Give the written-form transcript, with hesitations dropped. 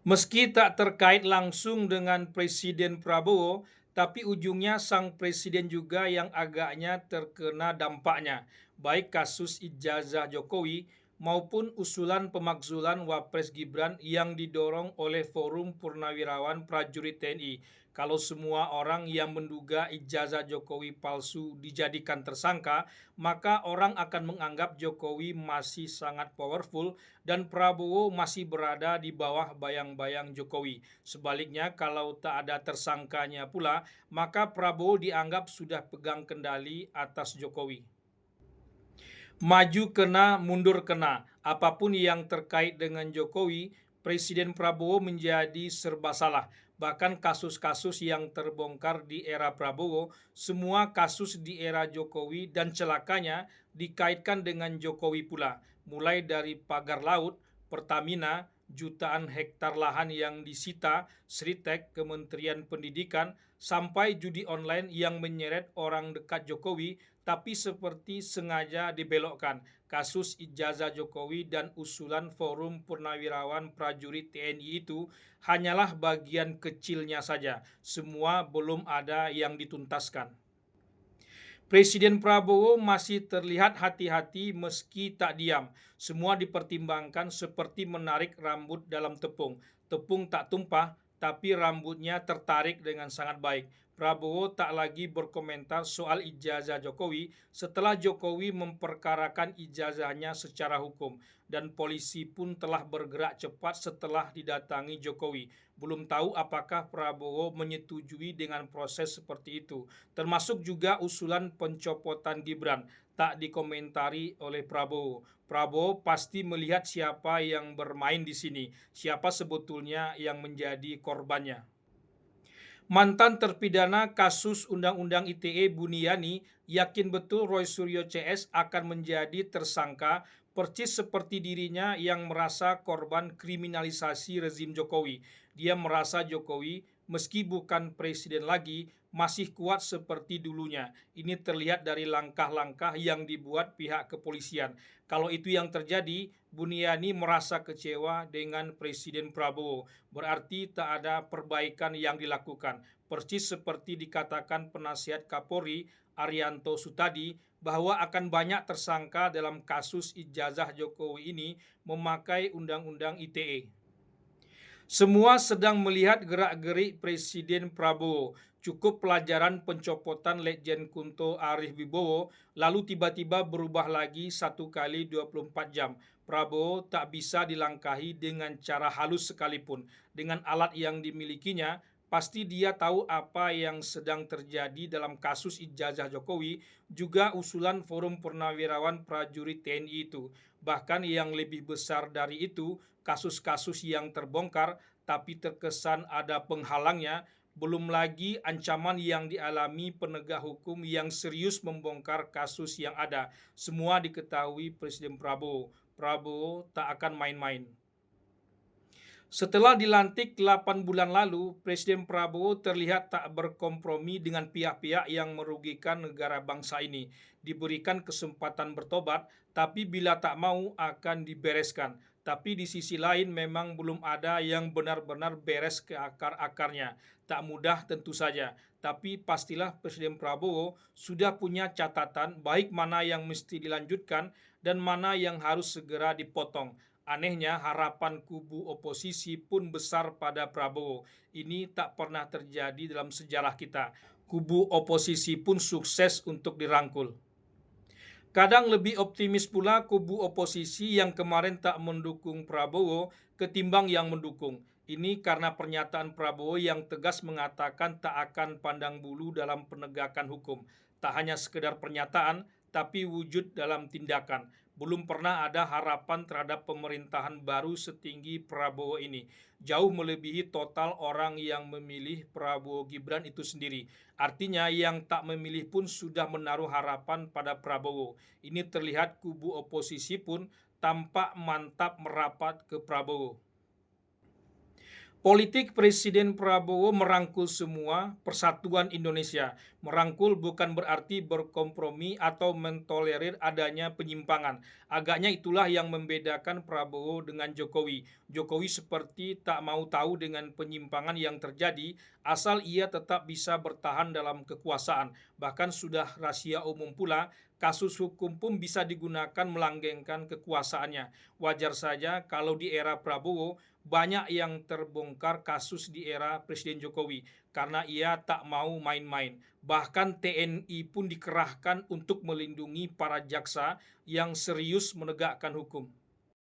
Meski tak terkait langsung dengan Presiden Prabowo, tapi ujungnya sang presiden juga yang agaknya terkena dampaknya, baik kasus ijazah Jokowi maupun usulan pemakzulan Wapres Gibran yang didorong oleh Forum Purnawirawan Prajurit TNI. Kalau semua orang yang menduga ijazah Jokowi palsu dijadikan tersangka, maka orang akan menganggap Jokowi masih sangat powerful dan Prabowo masih berada di bawah bayang-bayang Jokowi. Sebaliknya, kalau tak ada tersangkanya pula, maka Prabowo dianggap sudah pegang kendali atas Jokowi. Maju kena, mundur kena. Apapun yang terkait dengan Jokowi, Presiden Prabowo menjadi serba salah. Bahkan kasus-kasus yang terbongkar di era Prabowo, semua kasus di era Jokowi dan celakanya dikaitkan dengan Jokowi pula. Mulai dari pagar laut, Pertamina, jutaan hektar lahan yang disita, Sritek, Kementerian Pendidikan, sampai judi online yang menyeret orang dekat Jokowi tapi seperti sengaja dibelokkan. Kasus ijazah Jokowi dan usulan Forum Purnawirawan Prajurit TNI itu hanyalah bagian kecilnya saja. Semua belum ada yang dituntaskan. Presiden Prabowo masih terlihat hati-hati meski tak diam. Semua dipertimbangkan seperti menarik rambut dalam tepung. Tepung tak tumpah, tapi rambutnya tertarik dengan sangat baik. Prabowo tak lagi berkomentar soal ijazah Jokowi setelah Jokowi memperkarakan ijazahnya secara hukum dan polisi pun telah bergerak cepat setelah didatangi Jokowi. Belum tahu apakah Prabowo menyetujui dengan proses seperti itu, termasuk juga usulan pencopotan Gibran tak dikomentari oleh Prabowo. Prabowo pasti melihat siapa yang bermain di sini, siapa sebetulnya yang menjadi korbannya. Mantan terpidana kasus Undang-Undang ITE Buniani yakin betul Roy Suryo CS akan menjadi tersangka persis seperti dirinya yang merasa korban kriminalisasi rezim Jokowi. Dia merasa Jokowi meski bukan presiden lagi masih kuat seperti dulunya. Ini terlihat dari langkah-langkah yang dibuat pihak kepolisian. Kalau itu yang terjadi, Buniani merasa kecewa dengan Presiden Prabowo. Berarti tak ada perbaikan yang dilakukan. Persis seperti dikatakan penasihat Kapolri Arianto Sutadi bahwa akan banyak tersangka dalam kasus ijazah Jokowi ini memakai Undang-Undang ITE. Semua sedang melihat gerak-gerik Presiden Prabowo. Cukup pelajaran pencopotan Letjen Kunto Arief Wibowo, lalu tiba-tiba berubah lagi 1 kali 24 jam. Prabowo tak bisa dilangkahi dengan cara halus sekalipun. Dengan alat yang dimilikinya, pasti dia tahu apa yang sedang terjadi dalam kasus ijazah Jokowi, juga usulan Forum Purnawirawan Prajurit TNI itu. Bahkan yang lebih besar dari itu, kasus-kasus yang terbongkar tapi terkesan ada penghalangnya, belum lagi ancaman yang dialami penegak hukum yang serius membongkar kasus yang ada. Semua diketahui Presiden Prabowo. Prabowo tak akan main-main. Setelah dilantik 8 bulan lalu, Presiden Prabowo terlihat tak berkompromi dengan pihak-pihak yang merugikan negara bangsa ini. Diberikan kesempatan bertobat, tapi bila tak mau akan dibereskan. Tapi di sisi lain memang belum ada yang benar-benar beres ke akar-akarnya. Tak mudah tentu saja, tapi pastilah Presiden Prabowo sudah punya catatan baik mana yang mesti dilanjutkan dan mana yang harus segera dipotong. Anehnya harapan kubu oposisi pun besar pada Prabowo. Ini tak pernah terjadi dalam sejarah kita. Kubu oposisi pun sukses untuk dirangkul. Kadang lebih optimis pula kubu oposisi yang kemarin tak mendukung Prabowo ketimbang yang mendukung. Ini karena pernyataan Prabowo yang tegas mengatakan tak akan pandang bulu dalam penegakan hukum. Tak hanya sekedar pernyataan, tapi wujud dalam tindakan. Belum pernah ada harapan terhadap pemerintahan baru setinggi Prabowo ini. Jauh melebihi total orang yang memilih Prabowo Gibran itu sendiri. Artinya yang tak memilih pun sudah menaruh harapan pada Prabowo. Ini terlihat kubu oposisi pun tampak mantap merapat ke Prabowo. Politik Presiden Prabowo merangkul semua, persatuan Indonesia. Merangkul bukan berarti berkompromi atau mentolerir adanya penyimpangan. Agaknya itulah yang membedakan Prabowo dengan Jokowi. Jokowi seperti tak mau tahu dengan penyimpangan yang terjadi, asal ia tetap bisa bertahan dalam kekuasaan. Bahkan sudah rahasia umum pula, kasus hukum pun bisa digunakan melanggengkan kekuasaannya. Wajar saja kalau di era Prabowo banyak yang terbongkar kasus di era Presiden Jokowi karena ia tak mau main-main. Bahkan TNI pun dikerahkan untuk melindungi para jaksa yang serius menegakkan hukum.